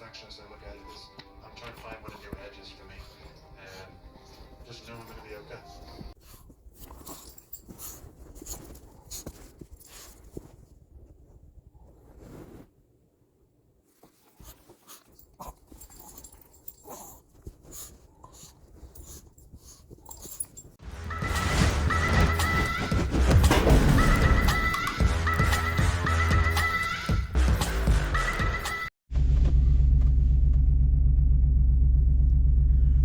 direction as I look at it is I'm trying to find one of your edges for me, and just know I'm going to be okay.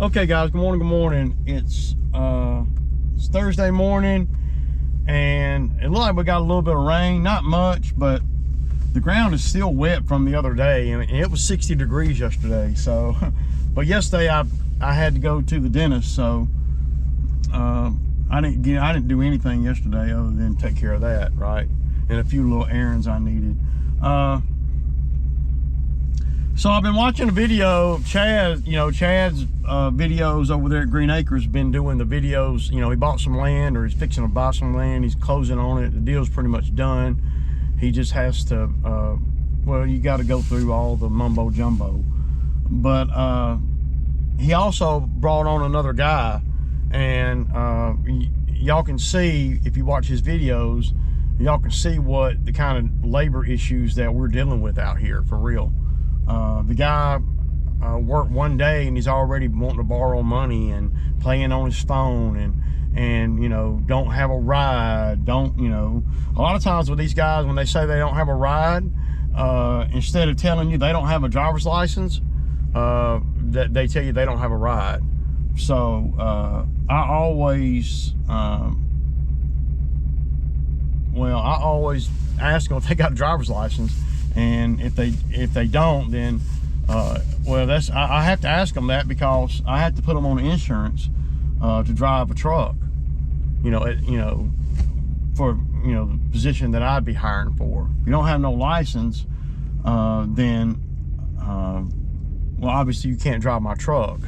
Okay guys, good morning. It's Thursday morning, and it looks like we got a little bit of rain, not much, but the ground is still wet from the other day, and it was 60 degrees yesterday. So but yesterday I had to go to the dentist, so I didn't do anything yesterday other than take care of that, right, and a few little errands I needed. So I've been watching a video of Chad's videos over there at Green Acres. Been doing the videos, he bought some land, or he's fixing to buy some land. He's closing on it. The deal's pretty much done. He just has to, well, you got to go through all the mumbo jumbo. But he also brought on another guy, and y'all can see, if you watch his videos, y'all can see what the kind of labor issues that we're dealing with out here, for real. The guy worked one day and he's already wanting to borrow money and playing on his phone and don't have a ride. A lot of times with these guys, when they say they don't have a ride, instead of telling you they don't have a driver's license, that they tell you they don't have a ride. So I always ask them if they got a driver's license. And if they don't, then I have to ask them that, because I have to put them on insurance to drive a truck, for the position that I'd be hiring for. If you don't have no license, then well, obviously you can't drive my truck.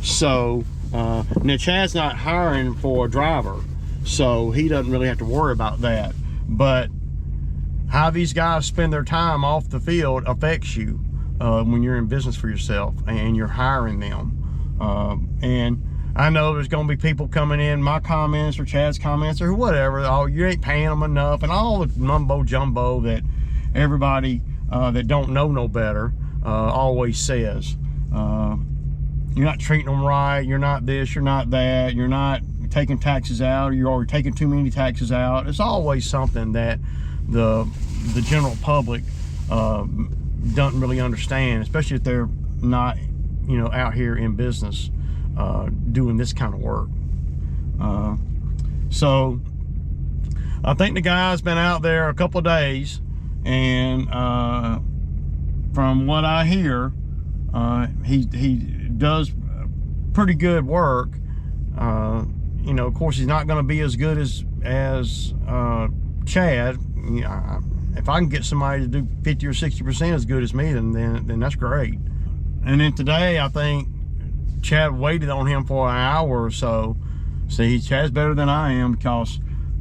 So now Chad's not hiring for a driver, so he doesn't really have to worry about that. But how these guys spend their time off the field affects you when you're in business for yourself and you're hiring them. And I know there's going to be people coming in my comments or Chad's comments or whatever, oh, you ain't paying them enough, and all the mumbo jumbo that everybody that don't know no better always says. You're not treating them right, you're not this, you're not that, you're not taking taxes out, or you're taking too many taxes out. It's always something that the general public doesn't really understand, especially if they're not out here in business doing this kind of work. So I think the guy's been out there a couple of days, and from what I hear, he does pretty good work. Of course, he's not going to be as good as Chad. If I can get somebody to do 50 or 60% as good as me, then that's great. And then today, I think Chad waited on him for an hour or so. See, Chad's better than I am, because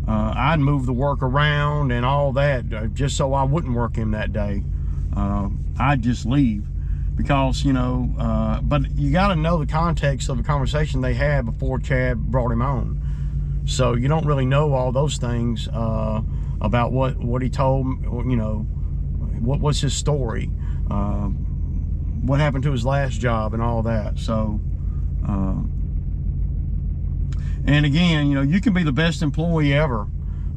I'd move the work around and all that just so I wouldn't work him that day. I'd just leave, because but you got to know the context of the conversation they had before Chad brought him on. So you don't really know all those things about what he told, what's his story, what happened to his last job and all that. So and again, you can be the best employee ever.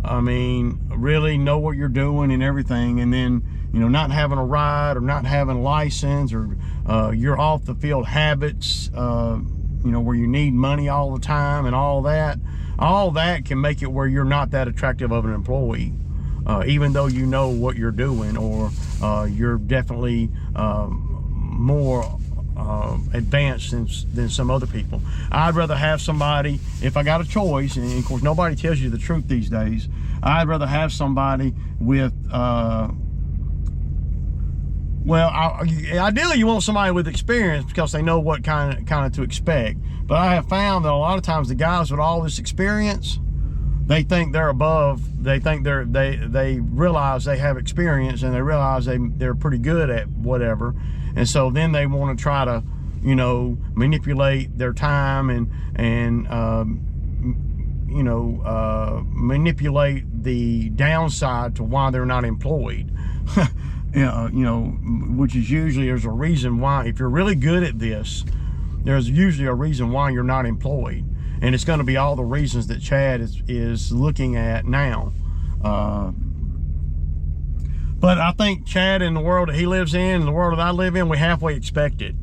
I mean, really know what you're doing and everything, and then not having a ride, or not having a license, or your off the field habits, where you need money all the time and all that can make it where you're not that attractive of an employee, even though you know what you're doing, or you're definitely more advanced than some other people. I'd rather have somebody, if I got a choice, and of course nobody tells you the truth these days, I'd rather have somebody with ideally you want somebody with experience, because they know what kind of to expect. But I have found that a lot of times the guys with all this experience, they think they're above. They think they realize they have experience, and they realize they're pretty good at whatever, And so then they want to try to, you know, manipulate their time and you know, manipulate the downside to why they're not employed. You know, which is usually, there's a reason why. If you're really good at this, there's usually a reason why you're not employed, and it's going to be all the reasons that Chad is looking at now. But I think Chad, in the world that he lives in, the world that I live in, we halfway expect it.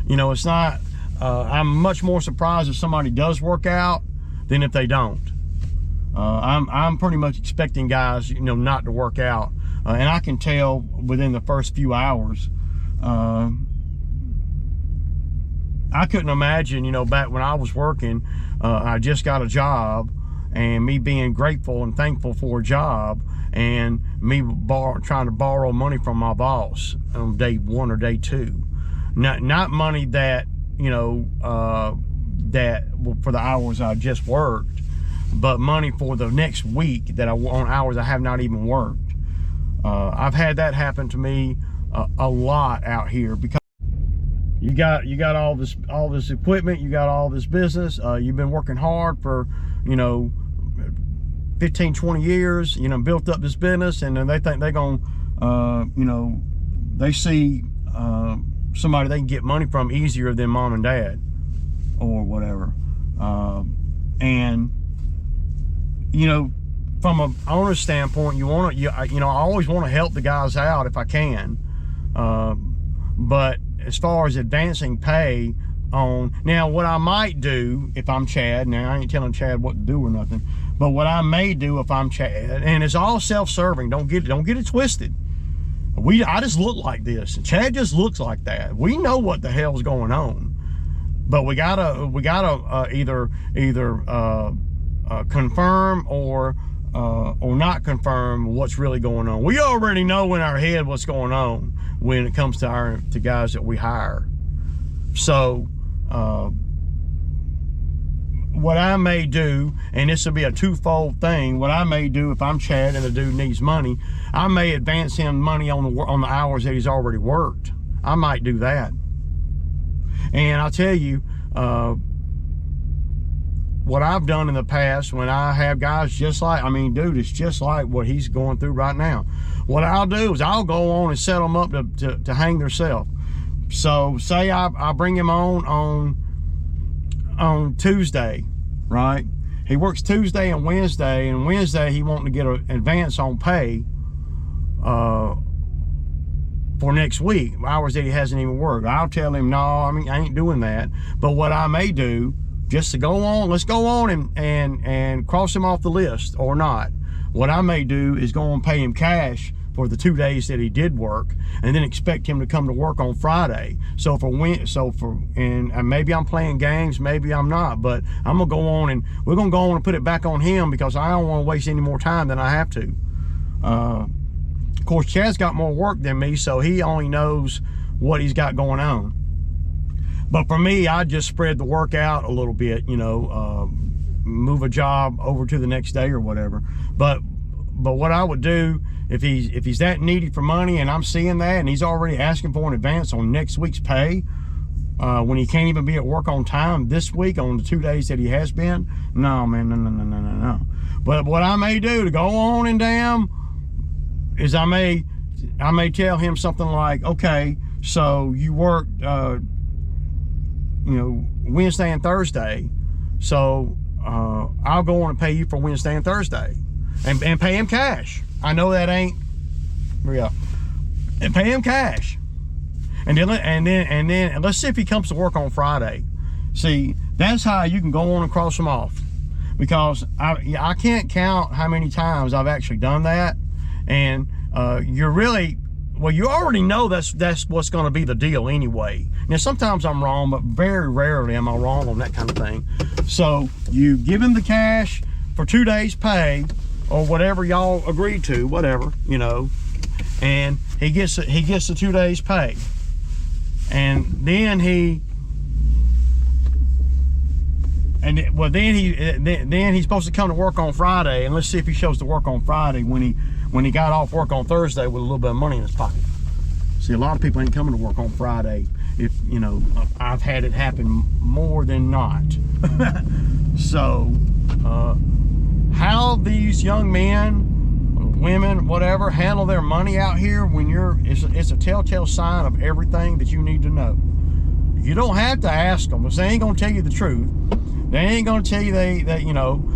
You know, it's not, I'm much more surprised if somebody does work out than if they don't. I'm pretty much expecting guys, you know, not to work out. And I can tell within the first few hours. I couldn't imagine, you know, back when I was working, I just got a job, and me being grateful and thankful for a job, and me trying to borrow money from my boss on day 1 or day 2. Not money that, you know, that for the hours I just worked, but money for the next week that on hours I have not even worked. I've had that happen to me a lot out here, because you got all this equipment, you got all this business, you've been working hard for, you know, 15-20 years, you know, built up this business, and then they think they're gonna you know, they see somebody they can get money from easier than mom and dad or whatever. And you know, from a owner's standpoint, you know, I always want to help the guys out if I can, but as far as advancing pay on, now what I might do if I'm Chad, now I ain't telling Chad what to do or nothing, but what I may do if I'm Chad, and it's all self-serving, don't get it twisted. I just look like this, and Chad just looks like that. We know what the hell's going on, but we gotta either confirm or not confirm what's really going on. We already know in our head what's going on when it comes to guys that we hire. So what I may do, and this will be a twofold thing, what I may do if I'm Chad and the dude needs money, I may advance him money on the hours that he's already worked. I might do that. And I'll tell you, what I've done in the past when I have guys just like, I mean, dude, it's just like what he's going through right now. What I'll do is I'll go on and set them up to hang themselves. So say I bring him on Tuesday, right? He works Tuesday and Wednesday he wanting to get an advance on pay for next week, hours that he hasn't even worked. I'll tell him, no, I mean, I ain't doing that. But what I may do, just to go on, let's go on and cross him off the list or not. What I may do is go and pay him cash for the 2 days that he did work, and then expect him to come to work on Friday. And maybe I'm playing games, maybe I'm not, but I'm gonna go on and we're gonna go on and put it back on him, because I don't want to waste any more time than I have to. Of course, Chad's got more work than me, so he only knows what he's got going on. But for me, I just spread the work out a little bit, you know, move a job over to the next day or whatever. But what I would do, if he's that needy for money and I'm seeing that and he's already asking for an advance on next week's pay, when he can't even be at work on time this week on the 2 days that he has been, no, man, no. But what I may do to go on and damn is I may tell him something like, okay, so you worked, you know, Wednesday and Thursday, so I'll go on and pay you for Wednesday and Thursday, and pay him cash. I know that ain't real, and pay him cash, and then let's see if he comes to work on Friday. See, that's how you can go on and cross them off, because I can't count how many times I've actually done that, and you're really, well, you already know that's what's going to be the deal anyway. Now, sometimes I'm wrong, but very rarely am I wrong on that kind of thing. So you give him the cash for 2 days pay, or whatever y'all agreed to, whatever, you know, and he gets the 2 days pay, and then then he's supposed to come to work on Friday, and let's see if he shows to work on Friday when he got off work on Thursday with a little bit of money in his pocket. See, a lot of people ain't coming to work on Friday. If you know, I've had it happen more than not. So, how these young men, women, whatever, handle their money out here when it's a telltale sign of everything that you need to know. You don't have to ask them, because they ain't gonna tell you the truth. They ain't gonna tell you that you know.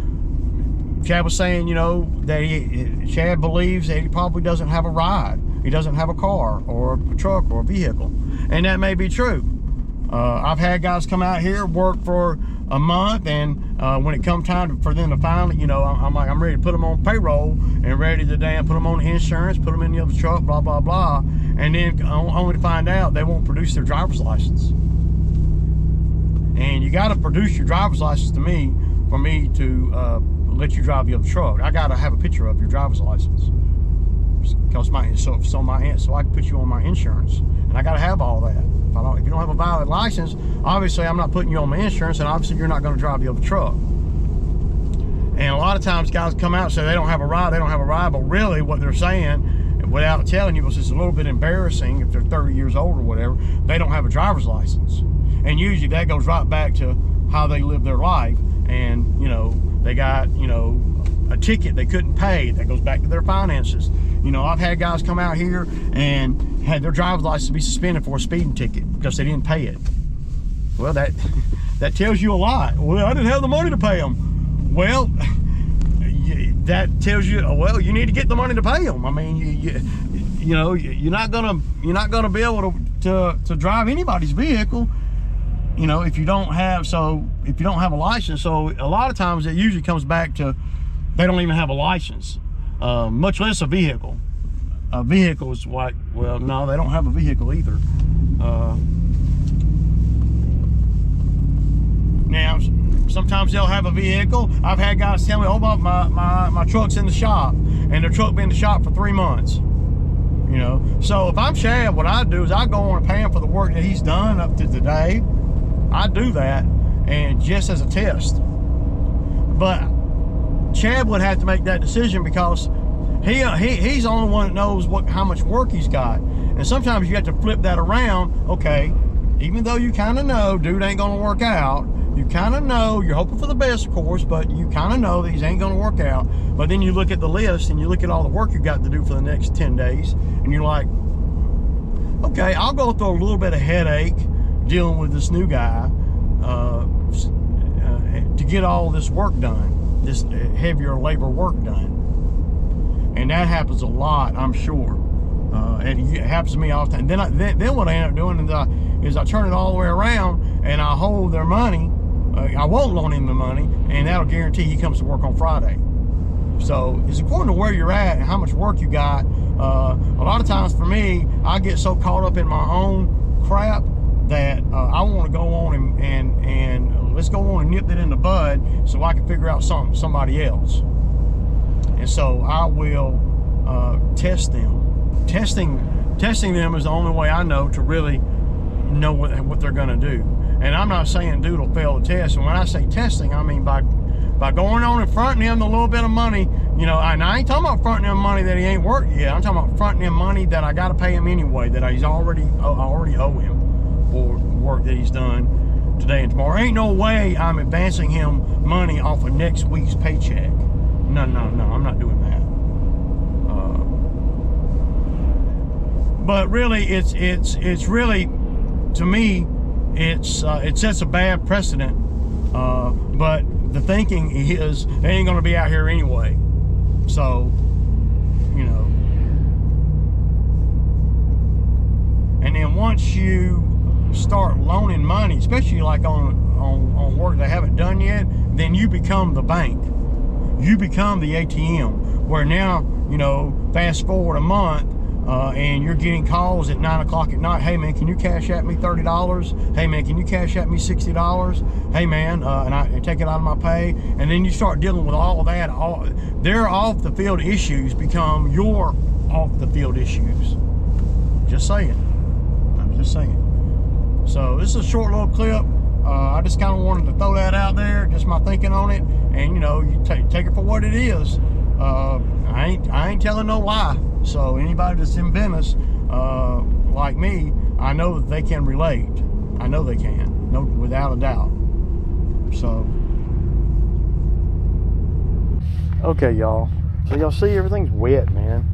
Chad was saying, you know, that Chad believes that he probably doesn't have a ride. He doesn't have a car or a truck or a vehicle. And that may be true. I've had guys come out here, work for a month, and when it comes time for them to finally, you know, I'm ready to put them on payroll and ready to put them on insurance, put them in the other truck, blah, blah, blah. And then only to find out they won't produce their driver's license. And you got to produce your driver's license to me for me to let you drive the other truck. I got to have a picture of your driver's license, because so I can put you on my insurance, and I got to have all that. If you don't have a valid license, obviously I'm not putting you on my insurance, and obviously you're not going to drive the other truck. And a lot of times guys come out and say they don't have a ride, but really what they're saying, without telling you, because it's a little bit embarrassing if they're 30 years old or whatever, they don't have a driver's license. And usually that goes right back to how they live their life. And, you know, they got, you know, a ticket they couldn't pay. That goes back to their finances. You know, I've had guys come out here and had their driver's license be suspended for a speeding ticket because they didn't pay it. Well, that tells you a lot. Well, I didn't have the money to pay them. Well, that tells you, well, you need to get the money to pay them. I mean, you know, you're not gonna be able to drive anybody's vehicle, you know, if you don't have a license. So a lot of times it usually comes back to they don't even have a license, much less a vehicle. A vehicle is like, well, no, they don't have a vehicle either. Now, sometimes they'll have a vehicle. I've had guys tell me, oh, my truck's in the shop, and their truck been in the shop for 3 months. You know, so if I'm Chad, what I do is I go on and pay him for the work that he's done up to today. I do that, and just as a test. But Chad would have to make that decision, because he's the only one that knows how much work he's got. And sometimes you have to flip that around. Okay, even though you kind of know dude ain't gonna work out, you kind of know, you're hoping for the best, of course, but you kind of know that these ain't gonna work out. But then you look at the list and you look at all the work you got to do for the next 10 days, and you're like, okay, I'll go through a little bit of headache dealing with this new guy to get all this work done, this heavier labor work done. And that happens a lot, I'm sure. And it happens to me all the time. Then what I end up doing is I turn it all the way around, and I hold their money. I won't loan him the money, and that'll guarantee he comes to work on Friday. So it's important to where you're at and how much work you got. A lot of times for me, I get so caught up in my own crap that I want to go on and let's go on and nip that in the bud so I can figure out somebody else. And so I will test them. Testing them is the only way I know to really know what they're going to do. And I'm not saying dude will fail the test. And when I say testing, I mean by going on and fronting him a little bit of money. You know, and I ain't talking about fronting him money that he ain't worked yet. I'm talking about fronting him money that I got to pay him anyway, that I already owe him for work that he's done today and tomorrow. Ain't no way I'm advancing him money off of next week's paycheck. No, I'm not doing that. But really, it's really, to me, it sets a bad precedent. But the thinking is they ain't gonna be out here anyway. So, you know. And then once you start loaning money, especially like on work they haven't done yet, then you become the bank. You become the ATM, where now, you know, fast forward a month, and you're getting calls at 9 o'clock at night. Hey man, can you cash at me $30? Hey man, can you cash at me $60? Hey man, and I take it out of my pay. And then you start dealing with all of that. Their off the field issues become your off the field issues. Just saying. I'm just saying. So this is a short little clip. I just kind of wanted to throw that out there, just my thinking on it. And you know, you take it for what it is. I ain't telling no lie. So anybody that's in business, like me, I know that they can relate. I know they can, no, without a doubt. So, okay, y'all. So y'all see everything's wet, man.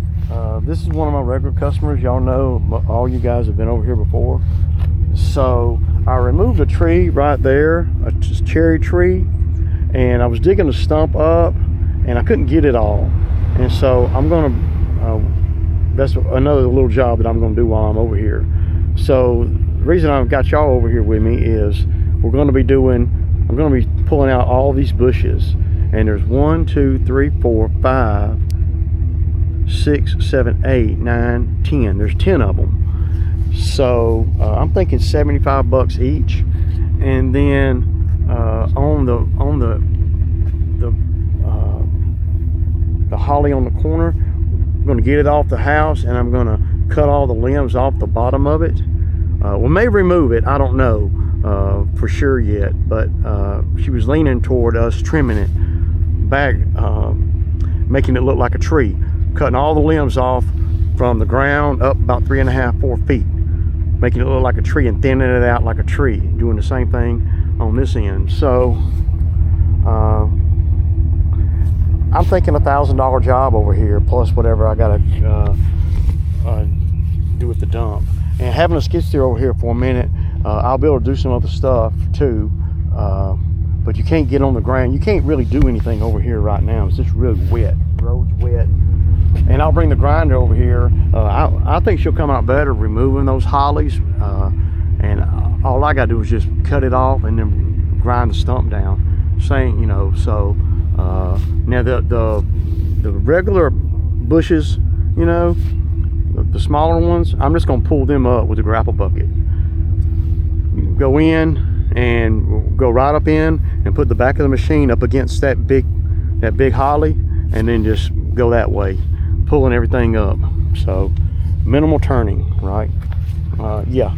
This is one of my regular customers. Y'all know, all you guys have been over here before. So I removed a tree right there, a cherry tree, and I was digging the stump up, and I couldn't get it all. And so I'm gonna, that's another little job that I'm gonna do while I'm over here. So the reason I've got y'all over here with me is I'm gonna be pulling out all these bushes. And there's 1, 2, 3, 4, 5, 6, 7, 8, 9, 10. There's 10 of them. So I'm thinking $75 each. And then on the holly on the corner, I'm gonna get it off the house, and I'm gonna cut all the limbs off the bottom of it. We may remove it, I don't know for sure yet, but she was leaning toward us trimming it back, making it look like a tree, cutting all the limbs off from the ground up about 3.5, 4 feet, making it look like a tree and thinning it out like a tree, doing the same thing on this end. So I'm thinking $1,000 job over here, plus whatever I gotta do with the dump. And having a skid steer over here for a minute, I'll be able to do some other stuff too, but you can't get on the ground. You can't really do anything over here right now. It's just really wet. The road's wet. And I'll bring the grinder over here. I think she'll come out better removing those hollies, and all I gotta do is just cut it off and then grind the stump down. Same, you know. So now the regular bushes, you know, the smaller ones, I'm just gonna pull them up with a grapple bucket. Go in and go right up in and put the back of the machine up against that big holly, and then just go that way, pulling everything up. So minimal turning, right? Yeah.